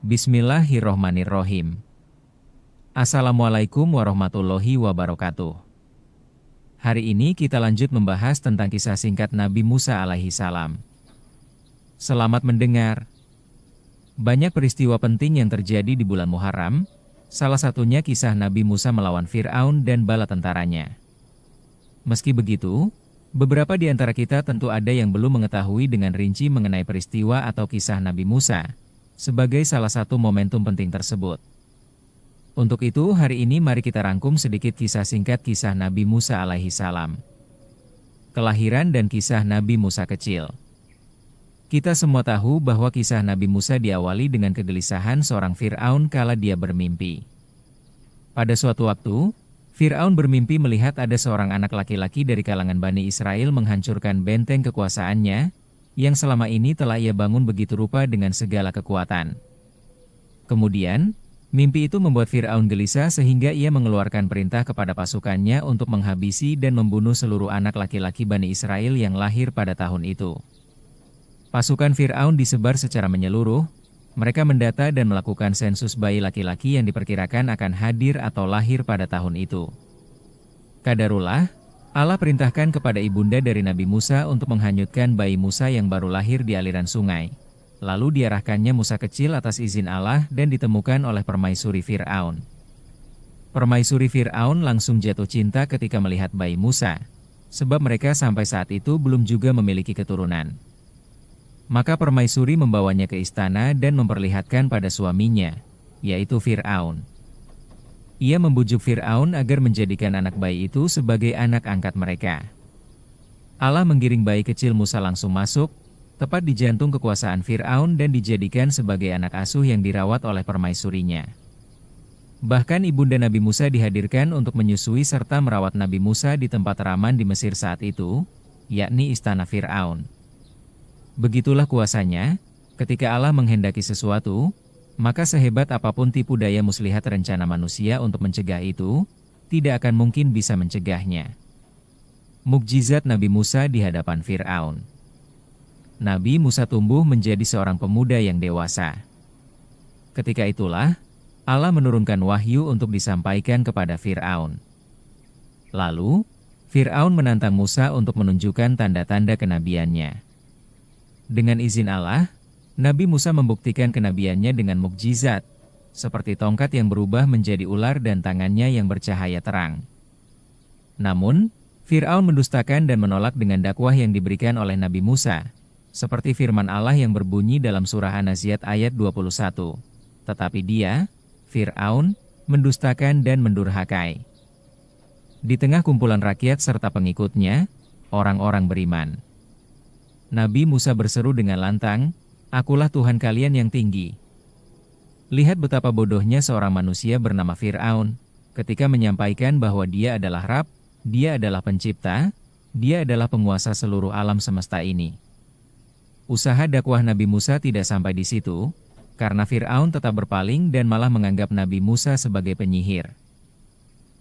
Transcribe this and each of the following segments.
Bismillahirrohmanirrohim. Assalamualaikum warahmatullahi wabarakatuh. Hari ini kita lanjut membahas tentang kisah singkat Nabi Musa alaihi salam. Selamat mendengar. Banyak peristiwa penting yang terjadi di bulan Muharram, salah satunya kisah Nabi Musa melawan Fir'aun dan bala tentaranya. Meski begitu, beberapa di antara kita tentu ada yang belum mengetahui dengan rinci mengenai peristiwa atau kisah Nabi Musa, sebagai salah satu momentum penting tersebut. Untuk itu, hari ini mari kita rangkum sedikit kisah singkat kisah Nabi Musa alaihi salam. Kelahiran dan kisah Nabi Musa kecil. Kita semua tahu bahwa kisah Nabi Musa diawali dengan kegelisahan seorang Fir'aun kala dia bermimpi. Pada suatu waktu, Fir'aun bermimpi melihat ada seorang anak laki-laki dari kalangan Bani Israel menghancurkan benteng kekuasaannya, yang selama ini telah ia bangun begitu rupa dengan segala kekuatan. Kemudian, mimpi itu membuat Fir'aun gelisah sehingga ia mengeluarkan perintah kepada pasukannya untuk menghabisi dan membunuh seluruh anak laki-laki Bani Israel yang lahir pada tahun itu. Pasukan Fir'aun disebar secara menyeluruh, mereka mendata dan melakukan sensus bayi laki-laki yang diperkirakan akan hadir atau lahir pada tahun itu. Qadarullah, Allah perintahkan kepada ibunda dari Nabi Musa untuk menghanyutkan bayi Musa yang baru lahir di aliran sungai. Lalu diarahkannya Musa kecil atas izin Allah dan ditemukan oleh permaisuri Fir'aun. Permaisuri Fir'aun langsung jatuh cinta ketika melihat bayi Musa, sebab mereka sampai saat itu belum juga memiliki keturunan. Maka permaisuri membawanya ke istana dan memperlihatkan pada suaminya, yaitu Fir'aun. Ia membujuk Fir'aun agar menjadikan anak bayi itu sebagai anak angkat mereka. Allah menggiring bayi kecil Musa langsung masuk, tepat di jantung kekuasaan Fir'aun dan dijadikan sebagai anak asuh yang dirawat oleh permaisurinya. Bahkan ibunda Nabi Musa dihadirkan untuk menyusui serta merawat Nabi Musa di tempat teraman di Mesir saat itu, yakni istana Fir'aun. Begitulah kuasanya, ketika Allah menghendaki sesuatu, maka sehebat apapun tipu daya muslihat rencana manusia untuk mencegah itu, tidak akan mungkin bisa mencegahnya. Mukjizat Nabi Musa di hadapan Fir'aun. Nabi Musa tumbuh menjadi seorang pemuda yang dewasa. Ketika itulah, Allah menurunkan wahyu untuk disampaikan kepada Fir'aun. Lalu, Fir'aun menantang Musa untuk menunjukkan tanda-tanda kenabiannya. Dengan izin Allah, Nabi Musa membuktikan kenabiannya dengan mukjizat, seperti tongkat yang berubah menjadi ular dan tangannya yang bercahaya terang. Namun, Fir'aun mendustakan dan menolak dengan dakwah yang diberikan oleh Nabi Musa, seperti firman Allah yang berbunyi dalam surah An-Nazi'at ayat 21. Tetapi dia, Fir'aun, mendustakan dan mendurhakai. Di tengah kumpulan rakyat serta pengikutnya, orang-orang beriman. Nabi Musa berseru dengan lantang, "Akulah Tuhan kalian yang tinggi." Lihat betapa bodohnya seorang manusia bernama Fir'aun, ketika menyampaikan bahwa dia adalah Rabb, dia adalah pencipta, dia adalah penguasa seluruh alam semesta ini. Usaha dakwah Nabi Musa tidak sampai di situ, karena Fir'aun tetap berpaling dan malah menganggap Nabi Musa sebagai penyihir.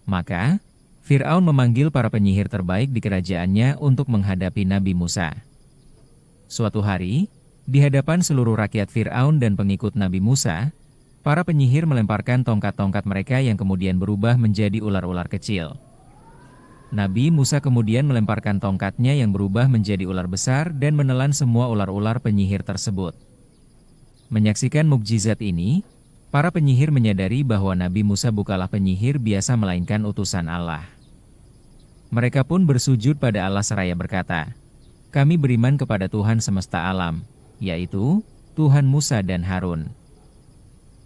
Maka, Fir'aun memanggil para penyihir terbaik di kerajaannya untuk menghadapi Nabi Musa. Suatu hari, di hadapan seluruh rakyat Fir'aun dan pengikut Nabi Musa, para penyihir melemparkan tongkat-tongkat mereka yang kemudian berubah menjadi ular-ular kecil. Nabi Musa kemudian melemparkan tongkatnya yang berubah menjadi ular besar dan menelan semua ular-ular penyihir tersebut. Menyaksikan mukjizat ini, para penyihir menyadari bahwa Nabi Musa bukanlah penyihir biasa melainkan utusan Allah. Mereka pun bersujud pada Allah seraya berkata, "Kami beriman kepada Tuhan semesta alam, yaitu Tuhan Musa dan Harun."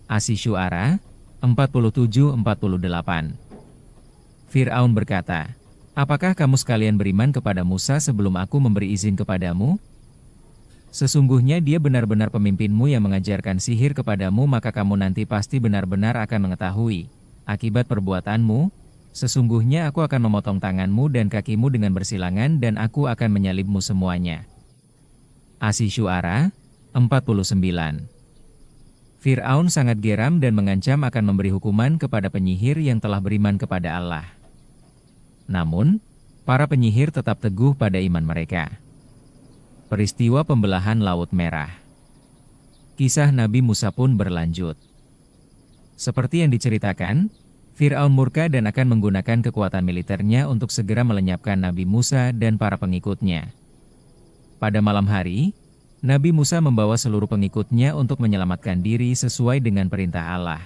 Asy-Syu'ara 47-48. Fir'aun berkata, "Apakah kamu sekalian beriman kepada Musa sebelum aku memberi izin kepadamu? Sesungguhnya dia benar-benar pemimpinmu yang mengajarkan sihir kepadamu, maka kamu nanti pasti benar-benar akan mengetahui akibat perbuatanmu. Sesungguhnya aku akan memotong tanganmu dan kakimu dengan bersilangan dan aku akan menyalibmu semuanya." Asy-Syu'ara 49. Fir'aun sangat geram dan mengancam akan memberi hukuman kepada penyihir yang telah beriman kepada Allah. Namun, para penyihir tetap teguh pada iman mereka. Peristiwa pembelahan Laut Merah. Kisah Nabi Musa pun berlanjut. Seperti yang diceritakan, Fir'aun murka dan akan menggunakan kekuatan militernya untuk segera melenyapkan Nabi Musa dan para pengikutnya. Pada malam hari, Nabi Musa membawa seluruh pengikutnya untuk menyelamatkan diri sesuai dengan perintah Allah.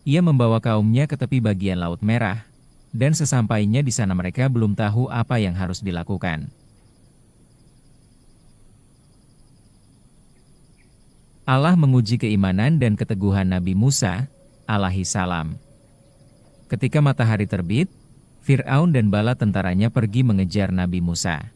Ia membawa kaumnya ke tepi bagian Laut Merah, dan sesampainya di sana mereka belum tahu apa yang harus dilakukan. Allah menguji keimanan dan keteguhan Nabi Musa alaihi salam. Ketika matahari terbit, Fir'aun dan bala tentaranya pergi mengejar Nabi Musa.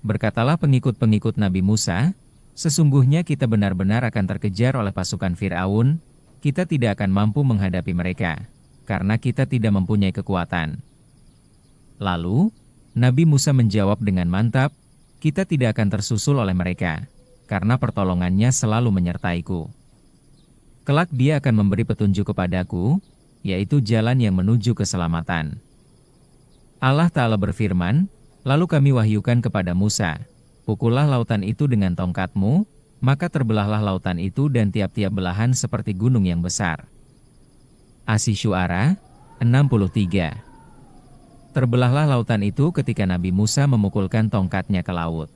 Berkatalah pengikut-pengikut Nabi Musa, sesungguhnya kita benar-benar akan terkejar oleh pasukan Fir'aun, kita tidak akan mampu menghadapi mereka, karena kita tidak mempunyai kekuatan. Lalu, Nabi Musa menjawab dengan mantap, kita tidak akan tersusul oleh mereka, karena pertolongannya selalu menyertaiku. Kelak dia akan memberi petunjuk kepadaku, yaitu jalan yang menuju keselamatan. Allah Ta'ala berfirman, lalu kami wahyukan kepada Musa, pukullah lautan itu dengan tongkatmu, maka terbelahlah lautan itu dan tiap-tiap belahan seperti gunung yang besar. Asy-Syu'ara 63. Terbelahlah lautan itu ketika Nabi Musa memukulkan tongkatnya ke laut.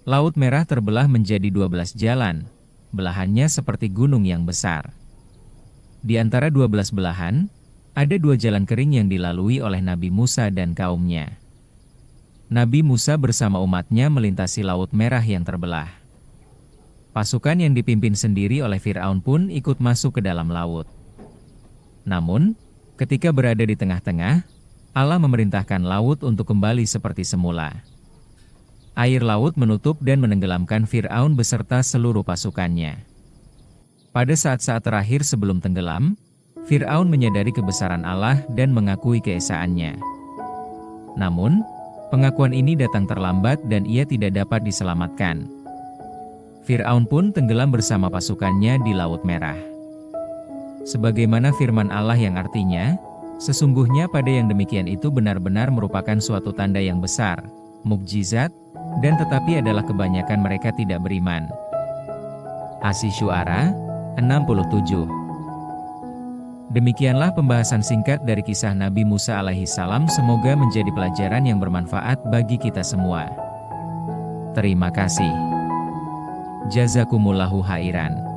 Laut Merah terbelah menjadi 12 jalan, belahannya seperti gunung yang besar. Di antara 12 belahan, ada 2 jalan kering yang dilalui oleh Nabi Musa dan kaumnya. Nabi Musa bersama umatnya melintasi Laut Merah yang terbelah. Pasukan yang dipimpin sendiri oleh Fir'aun pun ikut masuk ke dalam laut. Namun, ketika berada di tengah-tengah, Allah memerintahkan laut untuk kembali seperti semula. Air laut menutup dan menenggelamkan Fir'aun beserta seluruh pasukannya. Pada saat-saat terakhir sebelum tenggelam, Fir'aun menyadari kebesaran Allah dan mengakui keesaannya. Namun, pengakuan ini datang terlambat dan ia tidak dapat diselamatkan. Fir'aun pun tenggelam bersama pasukannya di Laut Merah. Sebagaimana firman Allah yang artinya, sesungguhnya pada yang demikian itu benar-benar merupakan suatu tanda yang besar, mukjizat, dan tetapi adalah kebanyakan mereka tidak beriman. Asy-Syu'ara 67. Demikianlah pembahasan singkat dari kisah Nabi Musa alaihi salam, semoga menjadi pelajaran yang bermanfaat bagi kita semua. Terima kasih. Jazakumullahu khairan.